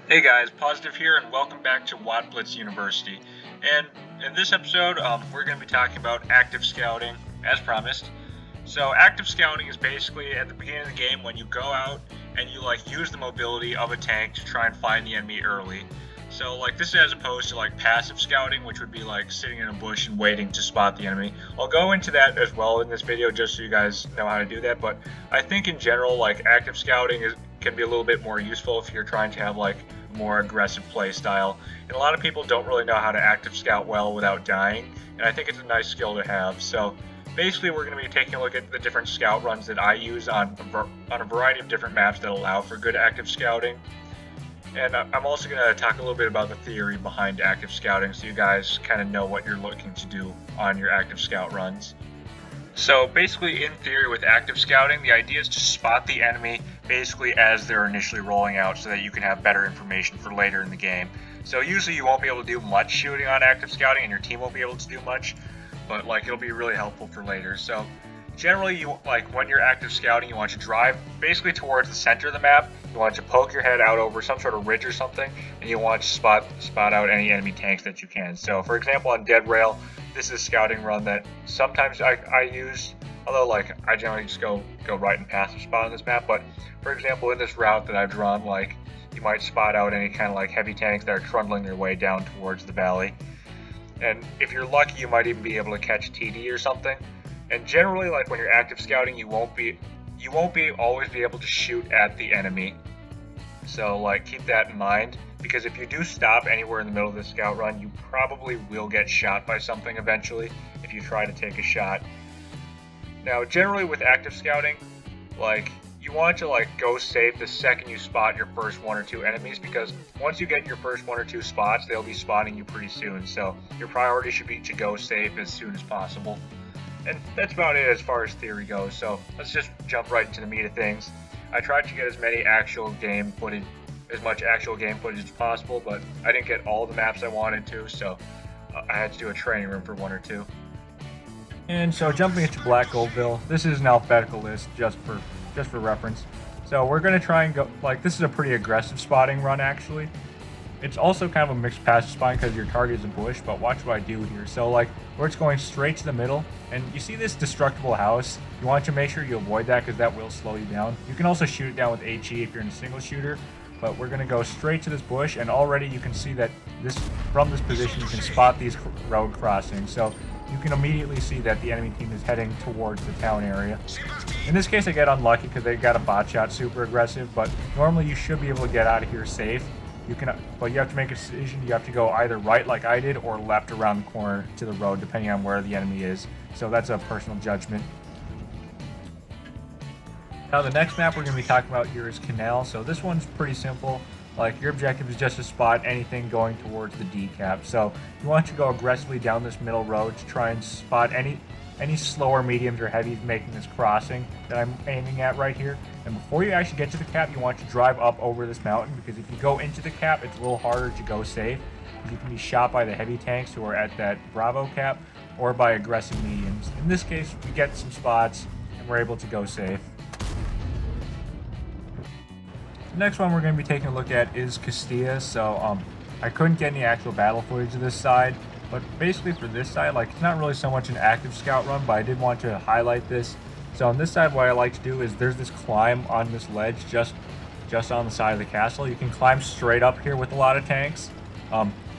Hey guys, Positive here, and welcome back to WoT Blitz University. And in this episode, we're going to be talking about active scouting, as promised. So active scouting is basically at the beginning of the game when you go out and you use the mobility of a tank to try and find the enemy early. So this is as opposed to passive scouting, which would be sitting in a bush and waiting to spot the enemy. I'll go into that as well in this video just so you guys know how to do that. But I think in general, active scouting can be a little bit more useful if you're trying to have a more aggressive play style. And a lot of people don't really know how to active scout well without dying, and I think it's a nice skill to have. So basically we're going to be taking a look at the different scout runs that I use on a variety of different maps that allow for good active scouting. And I'm also going to talk a little bit about the theory behind active scouting so you guys kind of know what you're looking to do on your active scout runs. So basically, in theory, with active scouting, the idea is to spot the enemy basically as they're initially rolling out so that you can have better information for later in the game. So usually you won't be able to do much shooting on active scouting and your team won't be able to do much, but it'll be really helpful for later. So generally, you when you're active scouting, you want to drive basically towards the center of the map. You want to poke your head out over some sort of ridge or something, and you want to spot out any enemy tanks that you can. So for example, on Dead Rail, this is a scouting run that sometimes I use, although I generally just go right and passive spot on this map. But for example, in this route that I've drawn, you might spot out any kind of heavy tanks that are trundling their way down towards the valley. And if you're lucky, you might even be able to catch TD or something. And generally, when you're active scouting, you won't always be able to shoot at the enemy. So keep that in mind, because if you do stop anywhere in the middle of the scout run, you probably will get shot by something eventually if you try to take a shot. Now generally with active scouting, you want to go safe the second you spot your first one or two enemies, because once you get your first one or two spots, they'll be spotting you pretty soon. So your priority should be to go safe as soon as possible. And that's about it as far as theory goes, so let's just jump right into the meat of things. I tried to get as much actual game footage as possible, but I didn't get all the maps I wanted to, so I had to do a training room for one or two. And so jumping into Black Goldville, this is an alphabetical list just for reference. So we're going to try and go, this is a pretty aggressive spotting run actually. It's also kind of a mixed passive spotting because your target is a bush, but watch what I do here. So where it's going straight to the middle, and you see this destructible house, you want to make sure you avoid that because that will slow you down. You can also shoot it down with HE if you're in a single shooter, but we're going to go straight to this bush, and already you can see that from this position you can spot these road crossings. So you can immediately see that the enemy team is heading towards the town area. In this case I get unlucky because they got a bot shot super aggressive, but normally you should be able to get out of here safe. But you have to make a decision. You have to go either right like I did or left around the corner to the road depending on where the enemy is. So that's a personal judgment. Now the next map we're going to be talking about here is Canal. So this one's pretty simple. Your objective is just to spot anything going towards the D cap. So you want to go aggressively down this middle road to try and spot any slower mediums or heavies making this crossing that I'm aiming at right here. And before you actually get to the cap, you want to drive up over this mountain, because if you go into the cap, it's a little harder to go safe. You can be shot by the heavy tanks who are at that Bravo cap, or by aggressive mediums. In this case, we get some spots and we're able to go safe. The next one we're going to be taking a look at is Castilla. So I couldn't get any actual battle footage of this side, but basically for this side, it's not really so much an active scout run, but I did want to highlight this. So on this side, what I like to do is there's this climb on this ledge just on the side of the castle. You can climb straight up here with a lot of tanks.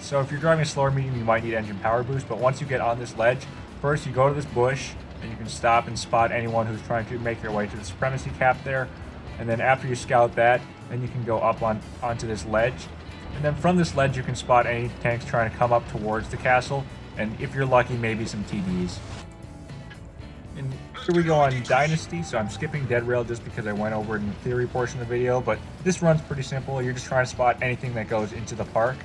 So if you're driving a slower medium, you might need engine power boost, but once you get on this ledge, first you go to this bush, and you can stop and spot anyone who's trying to make their way to the supremacy cap there. And then after you scout that, then you can go up onto this ledge. And then from this ledge, you can spot any tanks trying to come up towards the castle, and if you're lucky, maybe some TDs. And here we go on Dynasty. So I'm skipping Dead Rail just because I went over it in the theory portion of the video, but this run's pretty simple. You're just trying to spot anything that goes into the park.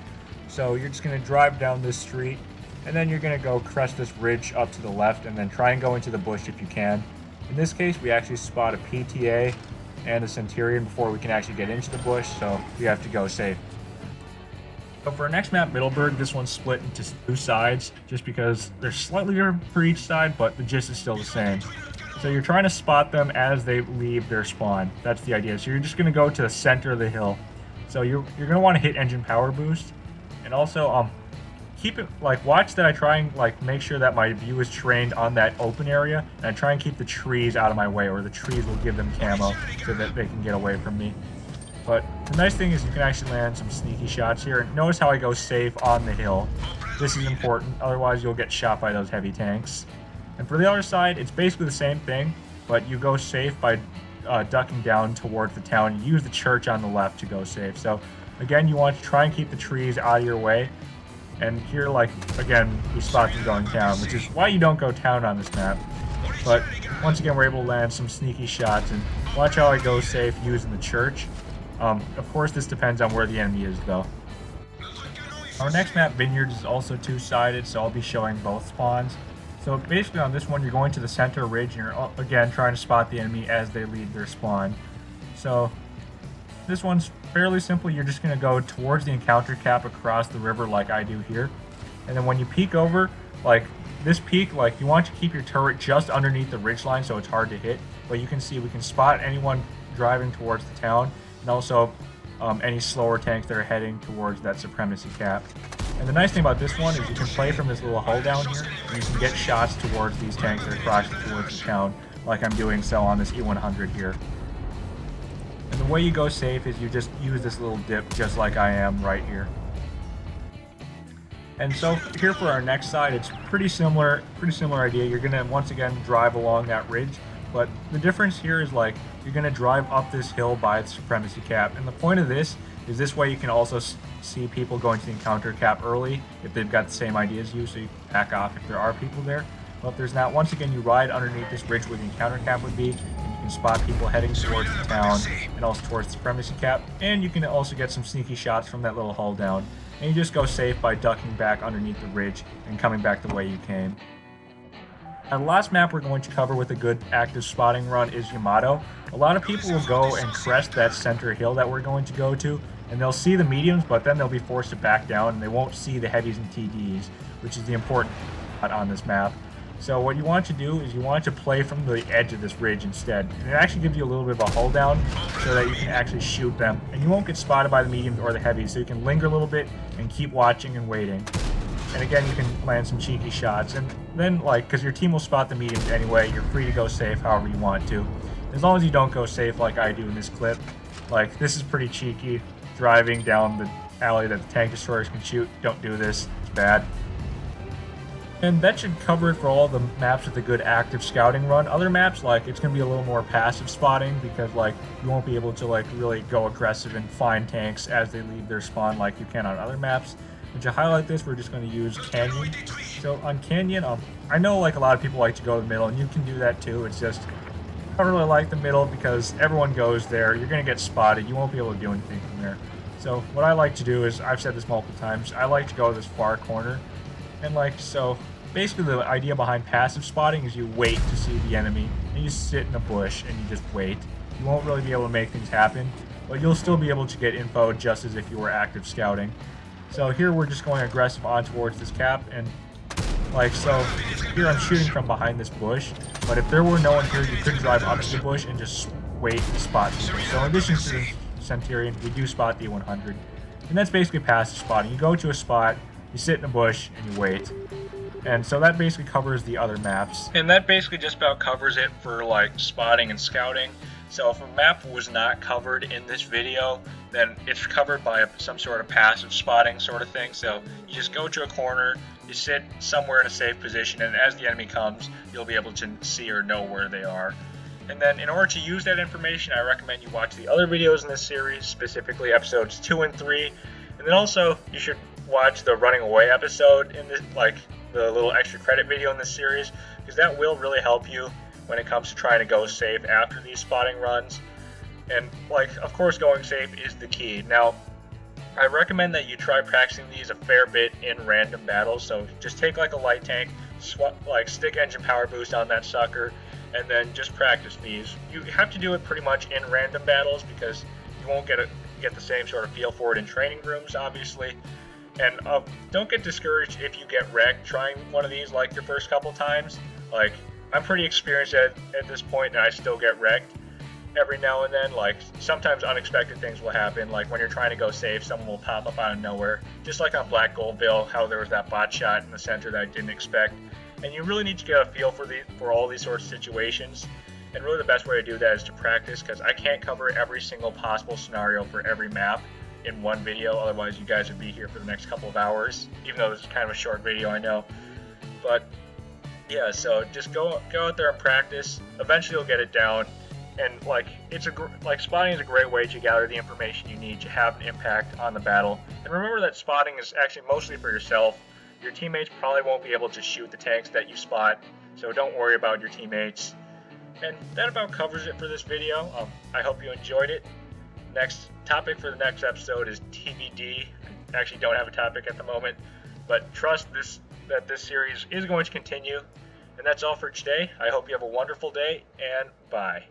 So you're just going to drive down this street, and then you're going to go crest this ridge up to the left, and then try and go into the bush if you can. In this case, we actually spot a PTA and a Centurion before we can actually get into the bush, so we have to go safe. So for our next map, Middleburg, this one's split into two sides just because they're slightly different for each side, but the gist is still the same. So you're trying to spot them as they leave their spawn. That's the idea. So you're just going to go to the center of the hill. So you're gonna want to hit engine power boost, and also keep it watch that I try and make sure that my view is trained on that open area, and I try and keep the trees out of my way, or the trees will give them camo so that they can get away from me. But the nice thing is you can actually land some sneaky shots here. Notice how I go safe on the hill. This is important, otherwise you'll get shot by those heavy tanks. And for the other side, it's basically the same thing, but you go safe by ducking down towards the town. You use the church on the left to go safe. So again, you want to try and keep the trees out of your way. And here, again, we spot them going down, which is why you don't go down on this map. But once again, we're able to land some sneaky shots, and watch how I go safe using the church. Of course, this depends on where the enemy is, though. Our next map, Vineyards, is also two-sided, so I'll be showing both spawns. So basically on this one, you're going to the center ridge, and you're, again, trying to spot the enemy as they leave their spawn. So this one's fairly simple. You're just going to go towards the encounter cap across the river like I do here. And then when you peek over, this peak, you want to keep your turret just underneath the ridge line so it's hard to hit. But you can see we can spot anyone driving towards the town, and also any slower tanks that are heading towards that supremacy cap. And the nice thing about this one is you can play from this little hull down here, and you can get shots towards these tanks that are crossing towards the town, like I'm doing so on this E100 here. And the way you go safe is you just use this little dip just like I am right here. And so here for our next side, it's pretty similar idea. You're gonna once again drive along that ridge, but the difference here is you're gonna drive up this hill by the supremacy cap. And the point of this is this way you can also see people going to the encounter cap early if they've got the same idea as you, so you can back off if there are people there. Well, if there's not, once again you ride underneath this ridge where the encounter cap would be, and you can spot people heading towards the town and also towards the supremacy cap, and you can also get some sneaky shots from that little hull down. And you just go safe by ducking back underneath the ridge and coming back the way you came. Now, the last map we're going to cover with a good active spotting run is Yamato. A lot of people will go and crest that center hill that we're going to go to, and they'll see the mediums, but then they'll be forced to back down, and they won't see the heavies and TDs, which is the important part on this map. So what you want to do is you want to play from the edge of this ridge instead. And it actually gives you a little bit of a hull down so that you can actually shoot them. And you won't get spotted by the mediums or the heavies, so you can linger a little bit and keep watching and waiting. And again, you can land some cheeky shots. And then, because your team will spot the mediums anyway, you're free to go safe however you want to. As long as you don't go safe like I do in this clip. This is pretty cheeky. Driving down the alley that the tank destroyers can shoot. Don't do this. It's bad. And that should cover it for all the maps with a good active scouting run. Other maps, it's going to be a little more passive spotting because, you won't be able to, really go aggressive and find tanks as they leave their spawn like you can on other maps. And to highlight this, we're just going to use Canyon. So on Canyon, I know, a lot of people like to go to the middle, and you can do that too. It's just, I don't really like the middle because everyone goes there. You're going to get spotted. You won't be able to do anything from there. So what I like to do is, I've said this multiple times, I like to go to this far corner. And so basically the idea behind passive spotting is you wait to see the enemy, and you sit in a bush and you just wait. You won't really be able to make things happen, but you'll still be able to get info just as if you were active scouting. So here we're just going aggressive on towards this cap, and so here I'm shooting from behind this bush, but if there were no one here, you could drive up to the bush and just wait to spot people. So in addition to the Centurion, we do spot the 100, and that's basically passive spotting. You go to a spot, you sit in a bush, and you wait. And so that basically covers the other maps. And that basically just about covers it for spotting and scouting. So if a map was not covered in this video, then it's covered by some sort of passive spotting sort of thing. So you just go to a corner, you sit somewhere in a safe position, and as the enemy comes, you'll be able to see or know where they are. And then in order to use that information, I recommend you watch the other videos in this series, specifically episodes 2 and 3. And then also, you should watch the running away episode in this, the little extra credit video in this series, because that will really help you when it comes to trying to go safe after these spotting runs. And of course, going safe is the key. Now, I recommend that you try practicing these a fair bit in random battles. So just take a light tank, stick engine power boost on that sucker, and then just practice these. You have to do it pretty much in random battles because you won't get the same sort of feel for it in training rooms, obviously. And don't get discouraged if you get wrecked trying one of these your first couple times. I'm pretty experienced at this point and I still get wrecked. every now and then. Like sometimes unexpected things will happen, like when you're trying to go save, someone will pop up out of nowhere, just like on Black Goldbill, how there was that bot shot in the center that I didn't expect. And you really need to get a feel for all these sorts of situations. And really the best way to do that is to practice, because I can't cover every single possible scenario for every map in one video, otherwise you guys would be here for the next couple of hours, even though this is kind of a short video, I know. But yeah, so just go out there and practice. Eventually you'll get it down, and like spotting is a great way to gather the information you need to have an impact on the battle. And remember that spotting is actually mostly for yourself. Your teammates probably won't be able to shoot the tanks that you spot, so don't worry about your teammates. And that about covers it for this video. I hope you enjoyed it. Next topic for the next episode is TBD. I actually don't have a topic at the moment, but trust that this series is going to continue. And that's all for today. I hope you have a wonderful day, and bye.